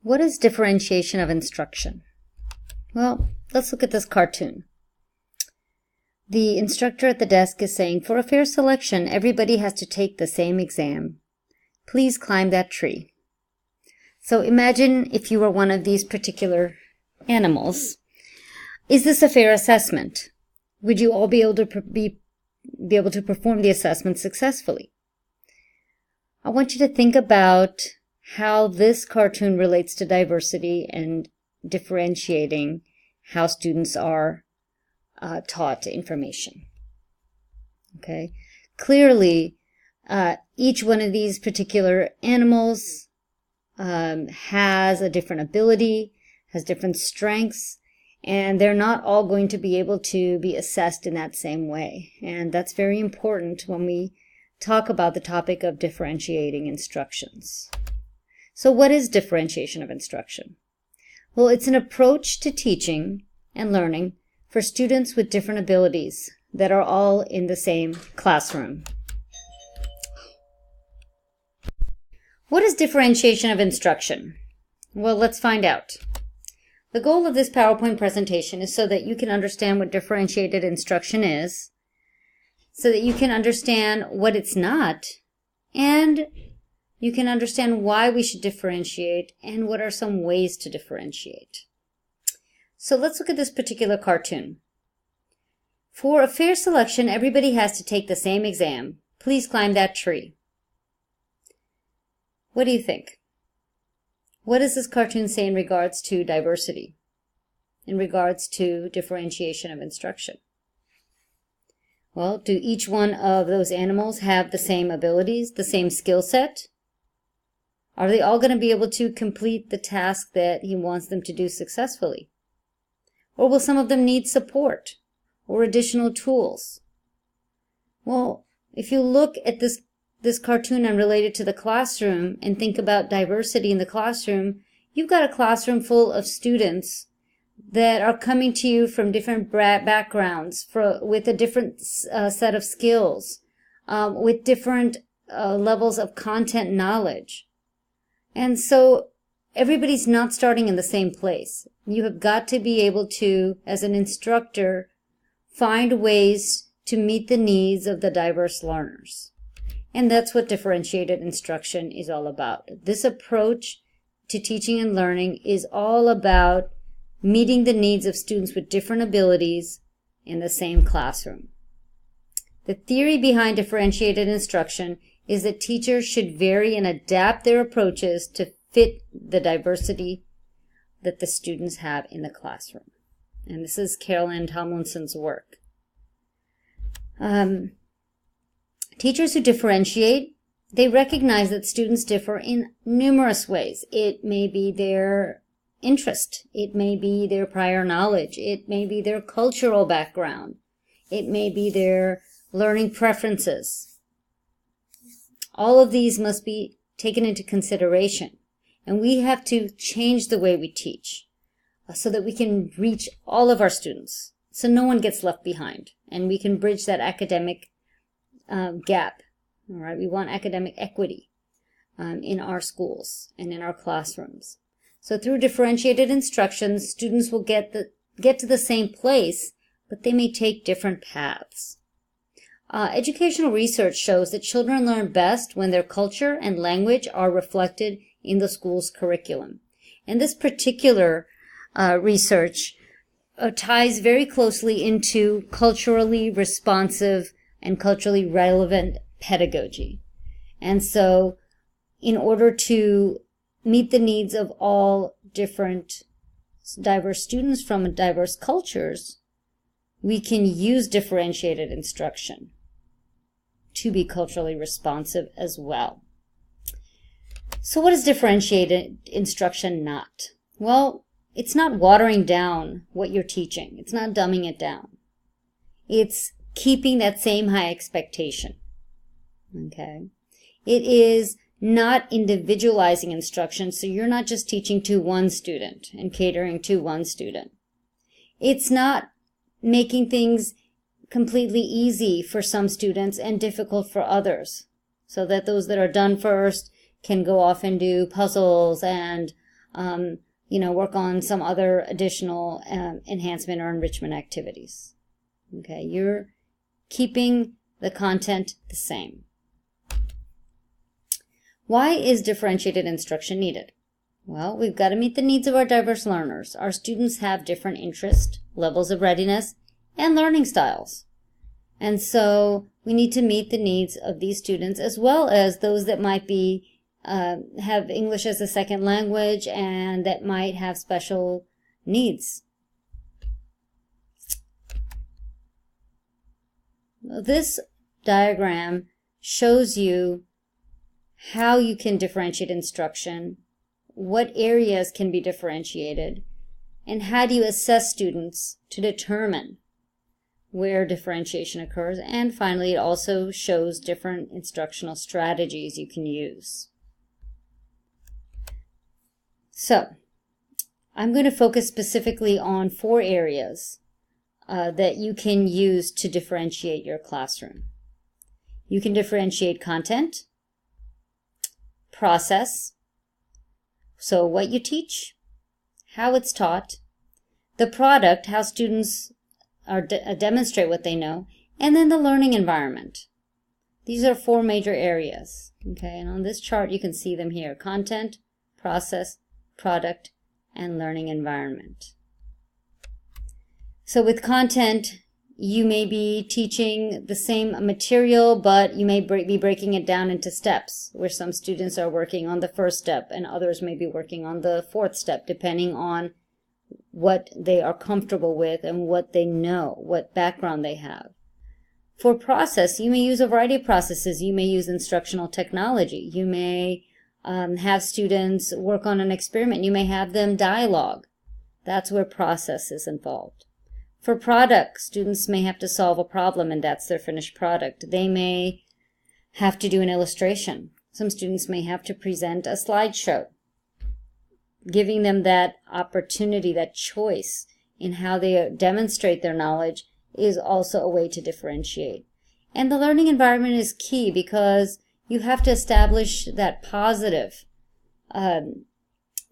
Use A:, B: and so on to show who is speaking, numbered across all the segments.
A: What is differentiation of instruction? Well, let's look at this cartoon. The instructor at the desk is saying, for a fair selection, everybody has to take the same exam. Please climb that tree. So imagine if you were one of these particular animals. Is this a fair assessment? Would you all be able to be able to perform the assessment successfully? I want you to think about how this cartoon relates to diversity and differentiating how students are taught information. Okay, clearly each one of these particular animals has a different ability, has different strengths, and they're not all going to be able to be assessed in that same way. And that's very important when we talk about the topic of differentiating instructions. So what is differentiation of instruction? Well, it's an approach to teaching and learning for students with different abilities that are all in the same classroom. What is differentiation of instruction? Well, let's find out. The goal of this PowerPoint presentation is so that you can understand what differentiated instruction is, so that you can understand what it's not, and you can understand why we should differentiate and what are some ways to differentiate. So let's look at this particular cartoon. For a fair selection, everybody has to take the same exam. Please climb that tree. What do you think? What does this cartoon say in regards to diversity, in regards to differentiation of instruction? Well, do each one of those animals have the same abilities, the same skill set? Are they all going to be able to complete the task that he wants them to do successfully? Or will some of them need support or additional tools? Well, if you look at this cartoon and relate it to the classroom and think about diversity in the classroom, you've got a classroom full of students that are coming to you from different backgrounds, with a different set of skills, with different levels of content knowledge. And so everybody's not starting in the same place. You have got to be able to, as an instructor, find ways to meet the needs of the diverse learners. And that's what differentiated instruction is all about. This approach to teaching and learning is all about meeting the needs of students with different abilities in the same classroom. The theory behind differentiated instruction is that teachers should vary and adapt their approaches to fit the diversity that the students have in the classroom. And this is Carol Ann Tomlinson's work. Teachers who differentiate, they recognize that students differ in numerous ways. It may be their interest, it may be their prior knowledge, it may be their cultural background, it may be their learning preferences. All of these must be taken into consideration, and we have to change the way we teach so that we can reach all of our students, so no one gets left behind, and we can bridge that academic gap. All right, we want academic equity in our schools and in our classrooms. So through differentiated instruction, students will get to the same place, but they may take different paths. Educational research shows that children learn best when their culture and language are reflected in the school's curriculum. And this particular research ties very closely into culturally responsive and culturally relevant pedagogy. And so in order to meet the needs of all different diverse students from diverse cultures, we can use differentiated instruction to be culturally responsive as well. So what is differentiated instruction not? Well, it's not watering down what you're teaching. It's not dumbing it down. It's keeping that same high expectation. Okay? It is not individualizing instruction, so you're not just teaching to one student and catering to one student. It's not making things completely easy for some students and difficult for others, so that those that are done first can go off and do puzzles and work on some other additional enhancement or enrichment activities. Okay, you're keeping the content the same. Why is differentiated instruction needed? Well, we've got to meet the needs of our diverse learners. Our students have different interests, levels of readiness, and learning styles. And so we need to meet the needs of these students as well as those that might be have English as a second language and that might have special needs. This diagram shows you how you can differentiate instruction, what areas can be differentiated, and how do you assess students to determine where differentiation occurs. And finally, it also shows different instructional strategies you can use. So, I'm going to focus specifically on 4 areas that you can use to differentiate your classroom. You can differentiate content, process, so what you teach, how it's taught, the product, how students demonstrate what they know, and then the learning environment. These are 4 major areas. Okay, and on this chart you can see them here: content, process, product, and learning environment. So with content, you may be teaching the same material, but you may be breaking it down into steps, where some students are working on the first step and others may be working on the 4th step, depending on what they are comfortable with and what they know, what background they have. For process, you may use a variety of processes. You may use instructional technology. You may have students work on an experiment. You may have them dialogue. That's where process is involved. For product, students may have to solve a problem and that's their finished product. They may have to do an illustration. Some students may have to present a slideshow. Giving them that opportunity, that choice in how they demonstrate their knowledge is also a way to differentiate. And the learning environment is key because you have to establish that positive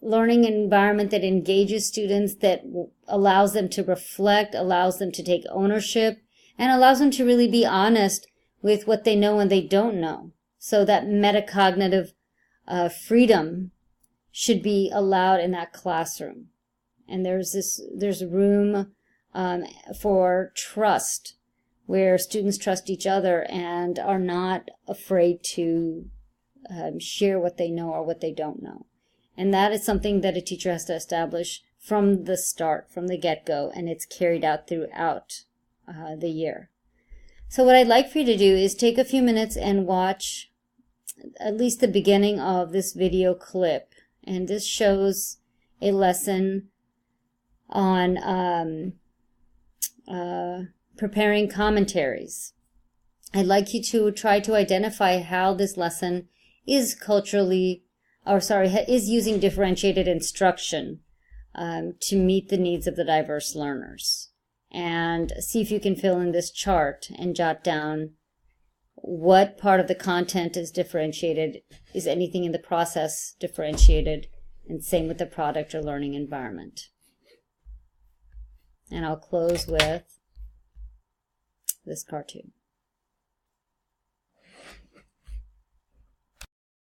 A: learning environment that engages students, that allows them to reflect, allows them to take ownership, and allows them to really be honest with what they know and they don't know. So that metacognitive freedom should be allowed in that classroom. And there's room for trust, where students trust each other and are not afraid to share what they know or what they don't know. And that is something that a teacher has to establish from the start, from the get-go, and it's carried out throughout the year. So what I'd like for you to do is take a few minutes and watch at least the beginning of this video clip. And this shows a lesson on preparing commentaries. I'd like you to try to identify how this lesson is is using differentiated instruction to meet the needs of the diverse learners. And see if you can fill in this chart and jot down what part of the content is differentiated, is anything in the process differentiated, and same with the product or learning environment. And I'll close with this cartoon.